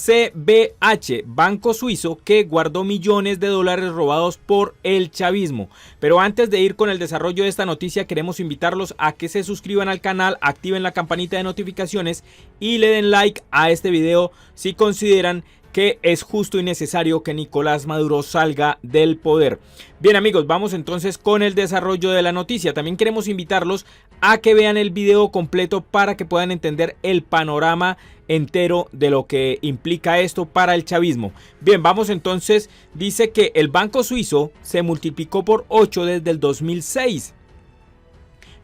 CBH, banco suizo que guardó millones de dólares robados por el chavismo. Pero antes de ir con el desarrollo de esta noticia, queremos invitarlos a que se suscriban al canal, activen la campanita de notificaciones y le den like a este video si consideran que es justo y necesario que Nicolás Maduro salga del poder. Bien amigos, vamos entonces con el desarrollo de la noticia. También queremos invitarlos a que vean el video completo para que puedan entender el panorama entero de lo que implica esto para el chavismo. Bien, vamos entonces. Dice que el banco suizo se multiplicó por 8 desde el 2006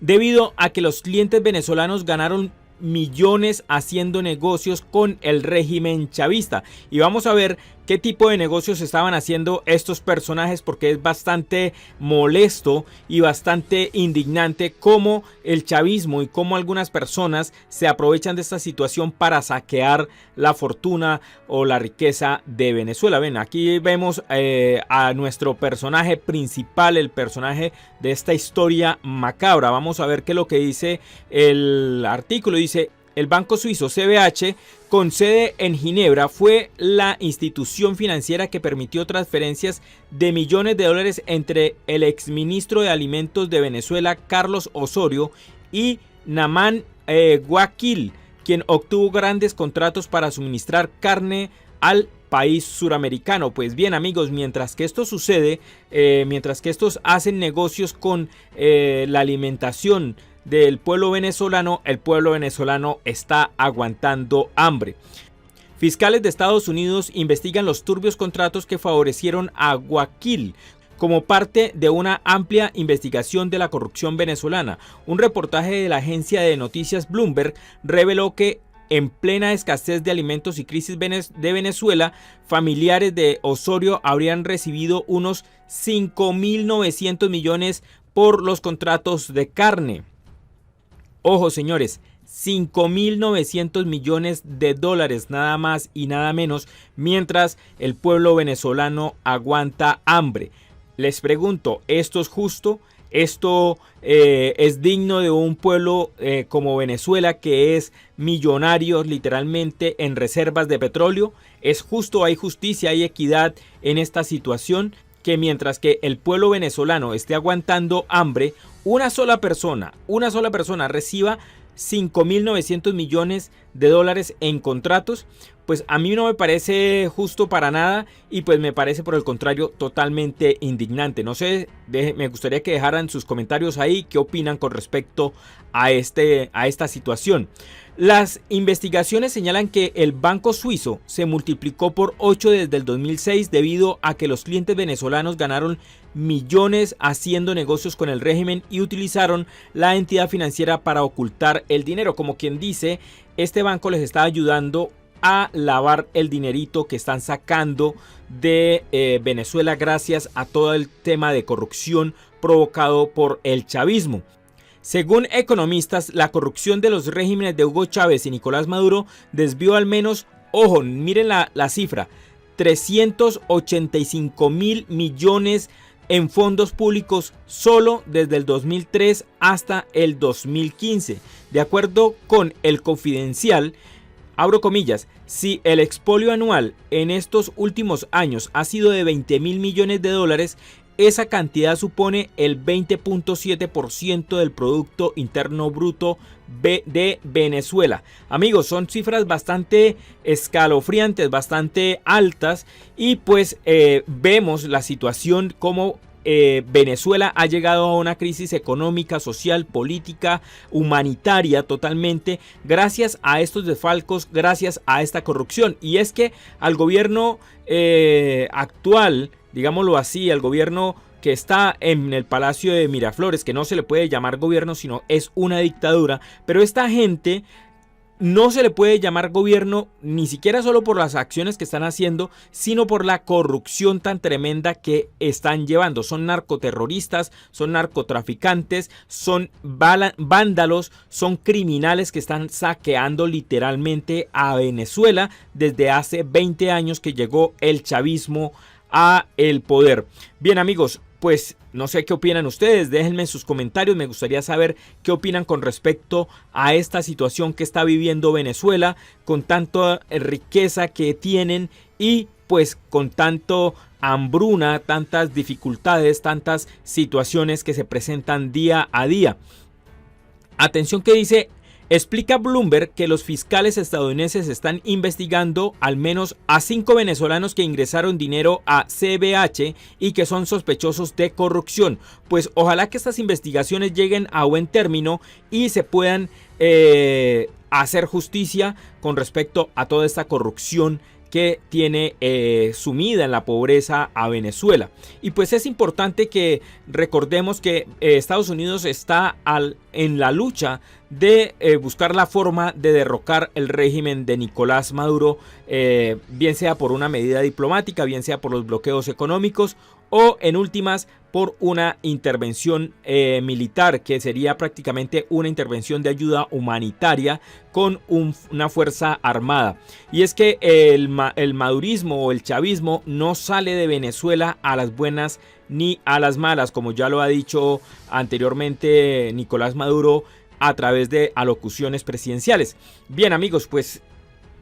debido a que los clientes venezolanos ganaron millones haciendo negocios con el régimen chavista. Y vamos a ver qué tipo de negocios estaban haciendo estos personajes, porque es bastante molesto y bastante indignante cómo el chavismo y cómo algunas personas se aprovechan de esta situación para saquear la fortuna o la riqueza de Venezuela. Ven, aquí vemos a nuestro personaje principal, el personaje de esta historia macabra. Vamos a ver qué es lo que dice el artículo. Dice: el banco suizo CBH, con sede en Ginebra, fue la institución financiera que permitió transferencias de millones de dólares entre el exministro de Alimentos de Venezuela, Carlos Osorio, y Naman Guaquil, quien obtuvo grandes contratos para suministrar carne al país suramericano. Pues bien amigos, mientras que esto sucede, mientras que estos hacen negocios con la alimentación del pueblo venezolano, el pueblo venezolano está aguantando hambre. Fiscales de Estados Unidos investigan los turbios contratos que favorecieron a Guaquil como parte de una amplia investigación de la corrupción venezolana. Un reportaje de la agencia de noticias Bloomberg reveló que en plena escasez de alimentos y crisis de Venezuela, familiares de Osorio habrían recibido unos 5.900 millones por los contratos de carne. Ojo señores, 5.900 millones de dólares, nada más y nada menos, mientras el pueblo venezolano aguanta hambre. Les pregunto, ¿esto es justo? ¿Esto es digno de un pueblo como Venezuela, que es millonario literalmente en reservas de petróleo? ¿Es justo, hay justicia, hay equidad en esta situación? Que mientras que el pueblo venezolano esté aguantando hambre, una sola persona reciba 5.900 millones de dólares en contratos. Pues a mí no me parece justo para nada, y pues me parece por el contrario totalmente indignante. No sé, me gustaría que dejaran sus comentarios ahí, qué opinan con respecto a esta situación. Las investigaciones señalan que el banco suizo se multiplicó por 8 desde el 2006 debido a que los clientes venezolanos ganaron millones haciendo negocios con el régimen y utilizaron la entidad financiera para ocultar el dinero. Como quien dice, este banco les está ayudando a lavar el dinerito que están sacando de Venezuela gracias a todo el tema de corrupción provocado por el chavismo. Según economistas, la corrupción de los regímenes de Hugo Chávez y Nicolás Maduro desvió al menos, ojo, miren la cifra, 385.000 millones en fondos públicos solo desde el 2003 hasta el 2015. De acuerdo con El Confidencial, abro comillas, si el expolio anual en estos últimos años ha sido de 20.000 millones de dólares, esa cantidad supone el 20.7% del Producto Interno Bruto de Venezuela. Amigos, son cifras bastante escalofriantes, bastante altas, y pues vemos la situación como Venezuela ha llegado a una crisis económica, social, política, humanitaria totalmente, gracias a estos desfalcos, gracias a esta corrupción. Y es que al gobierno actual, digámoslo así, al gobierno que está en el Palacio de Miraflores, que no se le puede llamar gobierno, sino es una dictadura, pero esta gente no se le puede llamar gobierno ni siquiera solo por las acciones que están haciendo, sino por la corrupción tan tremenda que están llevando. Son narcoterroristas, son narcotraficantes, son vándalos, son criminales que están saqueando literalmente a Venezuela desde hace 20 años que llegó el chavismo a el poder. Bien amigos, pues no sé qué opinan ustedes, déjenme en sus comentarios, me gustaría saber qué opinan con respecto a esta situación que está viviendo Venezuela, con tanta riqueza que tienen y pues con tanto hambruna, tantas dificultades, tantas situaciones que se presentan día a día. Atención que dice: explica Bloomberg que los fiscales estadounidenses están investigando al menos a 5 venezolanos que ingresaron dinero a CBH y que son sospechosos de corrupción. Pues ojalá que estas investigaciones lleguen a buen término y se puedan hacer justicia con respecto a toda esta corrupción que tiene sumida en la pobreza a Venezuela. Y pues es importante que recordemos que Estados Unidos está en la lucha de buscar la forma de derrocar el régimen de Nicolás Maduro, bien sea por una medida diplomática, bien sea por los bloqueos económicos o en últimas por una intervención militar, que sería prácticamente una intervención de ayuda humanitaria con una fuerza armada. Y es que el madurismo o el chavismo no sale de Venezuela a las buenas ni a las malas, como ya lo ha dicho anteriormente Nicolás Maduro a través de alocuciones presidenciales. Bien amigos, pues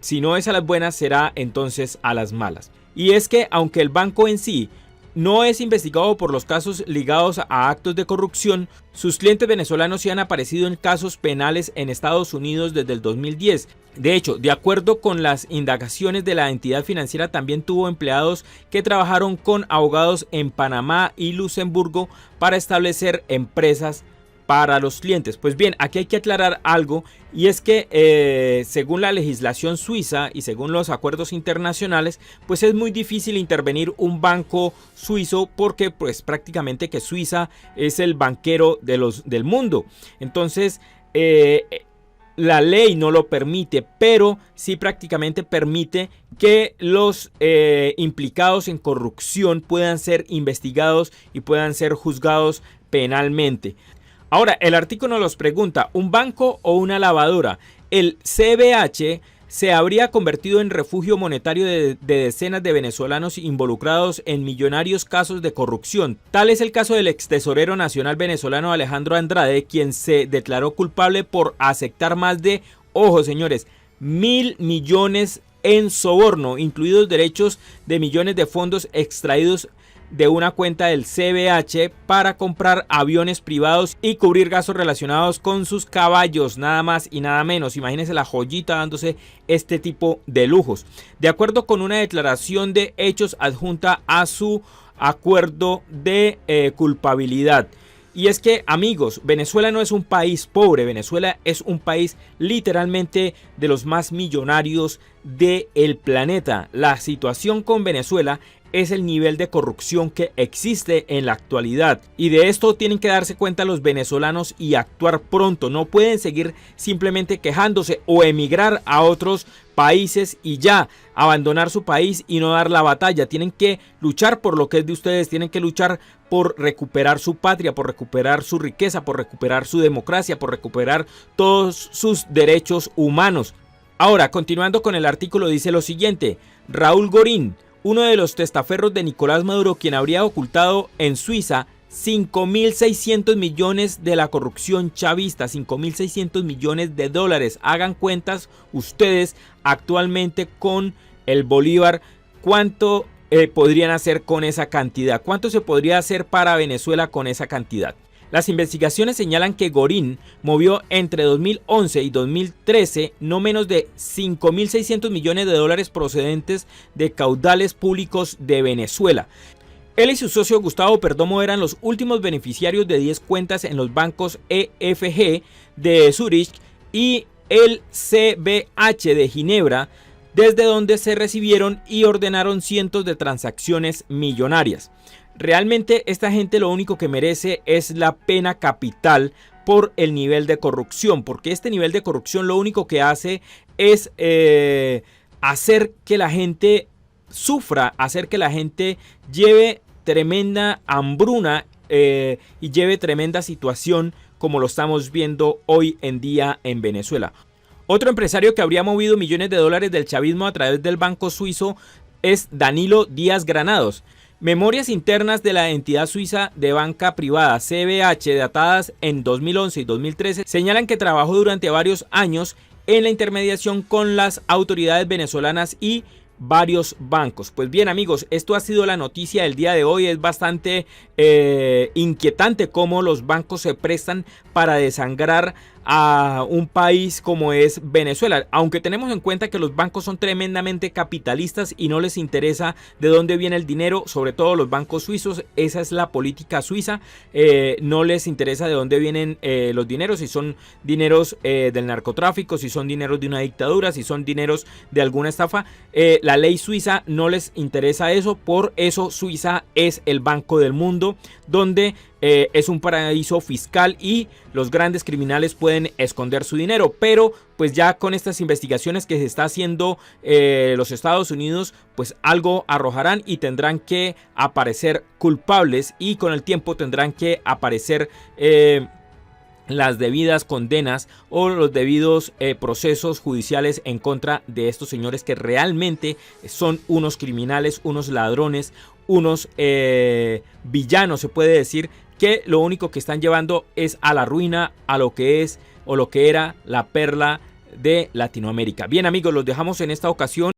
si no es a las buenas, será entonces a las malas. Y es que aunque el banco en sí no es investigado por los casos ligados a actos de corrupción, sus clientes venezolanos sí han aparecido en casos penales en Estados Unidos desde el 2010. De hecho, de acuerdo con las indagaciones de la entidad financiera, también tuvo empleados que trabajaron con abogados en Panamá y Luxemburgo para establecer empresas para los clientes. Pues bien, aquí hay que aclarar algo, y es que según la legislación suiza y según los acuerdos internacionales, pues es muy difícil intervenir un banco suizo, porque pues prácticamente que Suiza es el banquero del mundo. Entonces la ley no lo permite, pero sí prácticamente permite que los implicados en corrupción puedan ser investigados y puedan ser juzgados penalmente. Ahora, el artículo nos pregunta: ¿un banco o una lavadora? El CBH se habría convertido en refugio monetario de decenas de venezolanos involucrados en millonarios casos de corrupción. Tal es el caso del ex tesorero nacional venezolano Alejandro Andrade, quien se declaró culpable por aceptar más de, ojo señores, 1.000 millones en soborno, incluidos derechos de millones de fondos extraídos de una cuenta del CBH para comprar aviones privados y cubrir gastos relacionados con sus caballos, nada más y nada menos. Imagínense la joyita dándose este tipo de lujos. De acuerdo con una declaración de hechos adjunta a su acuerdo de culpabilidad. Y es que, amigos, Venezuela no es un país pobre, Venezuela es un país literalmente de los más millonarios del planeta. La situación con Venezuela es el nivel de corrupción que existe en la actualidad, y de esto tienen que darse cuenta los venezolanos y actuar pronto. No pueden seguir simplemente quejándose o emigrar a otros países y ya abandonar su país y no dar la batalla. Tienen que luchar por lo que es de ustedes, tienen que luchar por recuperar su patria, por recuperar su riqueza, por recuperar su democracia, por recuperar todos sus derechos humanos. Ahora, continuando con el artículo, dice lo siguiente: Raúl Gorín, uno de los testaferros de Nicolás Maduro, quien habría ocultado en Suiza 5.600 millones de la corrupción chavista, 5.600 millones de dólares. Hagan cuentas ustedes actualmente con el bolívar, ¿cuánto podrían hacer con esa cantidad? ¿Cuánto se podría hacer para Venezuela con esa cantidad? Las investigaciones señalan que Gorín movió entre 2011 y 2013 no menos de 5.600 millones de dólares procedentes de caudales públicos de Venezuela. Él y su socio Gustavo Perdomo eran los últimos beneficiarios de 10 cuentas en los bancos EFG de Zurich y el CBH de Ginebra, desde donde se recibieron y ordenaron cientos de transacciones millonarias. Realmente esta gente lo único que merece es la pena capital por el nivel de corrupción, porque este nivel de corrupción lo único que hace es hacer que la gente sufra, hacer que la gente lleve tremenda hambruna y lleve tremenda situación, como lo estamos viendo hoy en día en Venezuela. Otro empresario que habría movido millones de dólares del chavismo a través del banco suizo es Danilo Díaz Granados. Memorias internas de la entidad suiza de banca privada CBH, datadas en 2011 y 2013, señalan que trabajó durante varios años en la intermediación con las autoridades venezolanas y varios bancos. Pues bien, amigos, esto ha sido la noticia del día de hoy. Es bastante inquietante cómo los bancos se prestan para desangrar a un país como es Venezuela, aunque tenemos en cuenta que los bancos son tremendamente capitalistas y no les interesa de dónde viene el dinero, sobre todo los bancos suizos. Esa es la política suiza. No les interesa de dónde vienen los dineros, si son dineros del narcotráfico, si son dineros de una dictadura, si son dineros de alguna estafa. La ley suiza no les interesa eso. Por eso Suiza es el banco del mundo, donde es un paraíso fiscal y los grandes criminales pueden esconder su dinero. Pero pues ya con estas investigaciones que se está haciendo los Estados Unidos, pues algo arrojarán y tendrán que aparecer culpables, y con el tiempo tendrán que aparecer las debidas condenas o los debidos procesos judiciales en contra de estos señores, que realmente son unos criminales, unos ladrones, unos villanos, se puede decir, que lo único que están llevando es a la ruina a lo que es o lo que era la perla de Latinoamérica. Bien, amigos, los dejamos en esta ocasión.